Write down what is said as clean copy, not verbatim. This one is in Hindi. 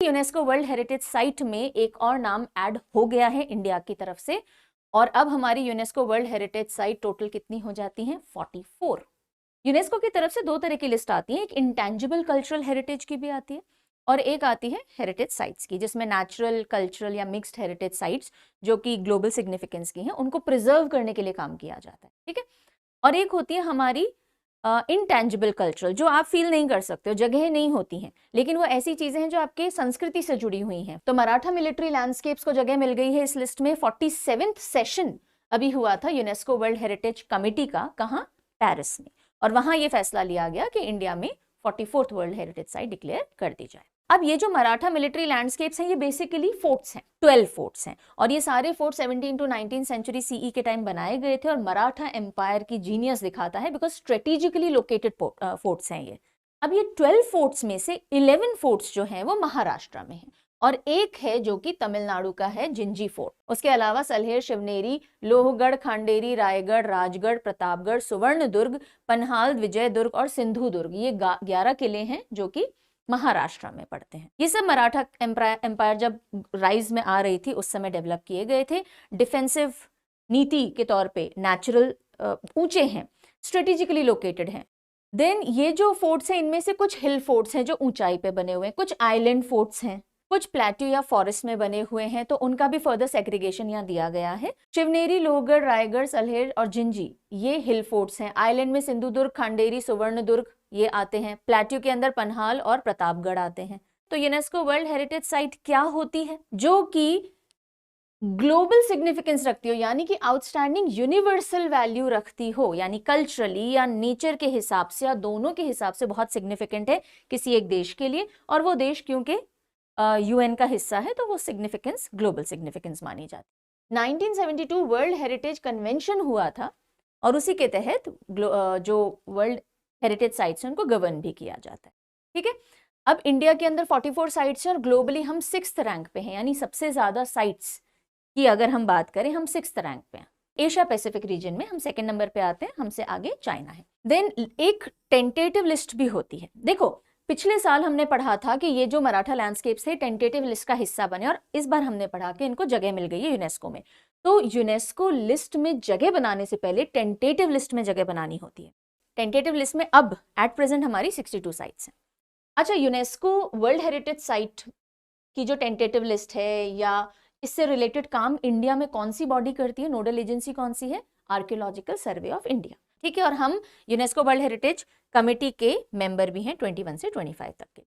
यूनेस्को वर्ल्ड हेरिटेज साइट में एक और नाम ऐड हो गया है इंडिया की तरफ से, और अब हमारी UNESCO world heritage site total कितनी हो जाती हैं? 44। यूनेस्को की तरफ से दो तरह की लिस्ट आती है, एक इंटेंजिबल कल्चरल हेरिटेज की भी आती है और एक आती है हेरिटेज साइट्स की, जिसमें नेचुरल, कल्चरल या मिक्स्ड हेरिटेज साइट्स जो कि ग्लोबल सिग्निफिकेंस की हैं उनको प्रिजर्व करने के लिए काम किया जाता है, ठीक है। और एक होती है हमारी इंटेंजिबल कल्चरल, जो आप फील नहीं कर सकते हो, जगह नहीं होती हैं, लेकिन वो ऐसी चीजें हैं जो आपके संस्कृति से जुड़ी हुई हैं। तो मराठा मिलिट्री लैंडस्केप्स को जगह मिल गई है इस लिस्ट में। 47th सेशन अभी हुआ था यूनेस्को वर्ल्ड हेरिटेज कमिटी का, कहाँ? पेरिस में, और वहां ये फैसला लिया गया कि इंडिया में 44th world heritage site declare कर दी जाए। अब ये जो मराठा मिलिट्री लैंडस्केप्स हैं ये बेसिकली फोर्ट्स हैं, 12 फोर्ट्स हैं, और ये सारे फोर्ट 17 to 19 सेंचुरी सीई के टाइम बनाए गए थे और मराठा एम्पायर की जीनियस दिखाता है, बिकॉज स्ट्रेटेजिकली लोकेटेड फोर्ट्स हैं ये। अब ये 12 फोर्ट्स में से 11 फोर्ट्स जो हैं वो महाराष्ट्र में हैं और एक है जो कि तमिलनाडु का है, जिंजी फोर्ट। उसके अलावा सल्हेर, शिवनेरी, लोहगढ़, खांडेरी, रायगढ़, राजगढ़, प्रतापगढ़, सुवर्णदुर्ग, पन्हाल, विजयदुर्ग और सिंधु दुर्ग, ये 11 किले हैं जो कि महाराष्ट्र में पड़ते हैं। ये सब मराठा एम्पायर जब राइज में आ रही थी उस समय डेवलप किए गए थे। डिफेंसिव नीति के तौर पे नेचुरल ऊंचे हैं, स्ट्रेटेजिकली लोकेटेड हैं। देन ये जो फोर्ट्स हैं इनमें से कुछ हिल फोर्ट्स हैं जो ऊंचाई पे बने हुए हैं, कुछ आइलैंड फोर्ट्स हैं, कुछ प्लेट्यू या फॉरेस्ट में बने हुए हैं, तो उनका भी फर्दर सेग्रीगेशन यहाँ दिया गया है। शिवनेरी, लोहगढ़, रायगढ़, सल्हेर और जिंजी ये हिल फोर्ट्स हैं। आइलैंड में सिंधुदुर्ग, खांडेरी, सुवर्णदुर्ग ये आते हैं। प्लेट्यू के अंदर पन्हाल और प्रतापगढ़ आते हैं। तो यूनेस्को वर्ल्ड हेरिटेज साइट क्या होती है? जो कि ग्लोबल सिग्निफिकेंस रखती हो, यानी कि आउटस्टैंडिंग यूनिवर्सल वैल्यू रखती हो, यानी कल्चरली या नेचर के हिसाब से या दोनों के हिसाब से बहुत सिग्निफिकेंट है किसी एक देश के लिए, और वो देश क्योंकि यूएन का हिस्सा है तो वो सिग्निफिकेंस ग्लोबल सिग्निफिकेंस मानी जाती है। 1972 वर्ल्ड हेरिटेज कन्वेंशन हुआ था और उसी के तहत जो वर्ल्ड हेरिटेज साइट्स हैं उनको गवर्न भी किया जाता है, ठीक है। अब इंडिया के अंदर 44 साइट्स हैं और ग्लोबली हम 6th रैंक पे हैं, यानी सबसे ज्यादा साइट्स की अगर हम बात करें हम 6th रैंक पे हैं। एशिया पैसिफिक रीजन में हम 2nd नंबर पे आते हैं, हमसे आगे चाइना है। देन एक टेंटेटिव लिस्ट भी होती है। देखो पिछले साल हमने पढ़ा था कि ये जो मराठा लैंडस्केप्स है टेंटेटिव लिस्ट का हिस्सा बने, और इस बार हमने पढ़ा कि इनको जगह मिल गई है यूनेस्को में। तो यूनेस्को लिस्ट में जगह बनाने से पहले टेंटेटिव लिस्ट में जगह बनानी होती है। टेंटेटिव लिस्ट में अब एट प्रेजेंट हमारी 62 साइट्स हैं। अच्छा, यूनेस्को वर्ल्ड हेरिटेज साइट की जो टेंटेटिव लिस्ट है या इससे रिलेटेड काम इंडिया में कौन सी बॉडी करती है, नोडल एजेंसी कौन सी है? आर्कियोलॉजिकल सर्वे ऑफ इंडिया, ठीक है। और हम यूनेस्को वर्ल्ड हेरिटेज कमेटी के मेंबर भी हैं 21 से 25 तक के।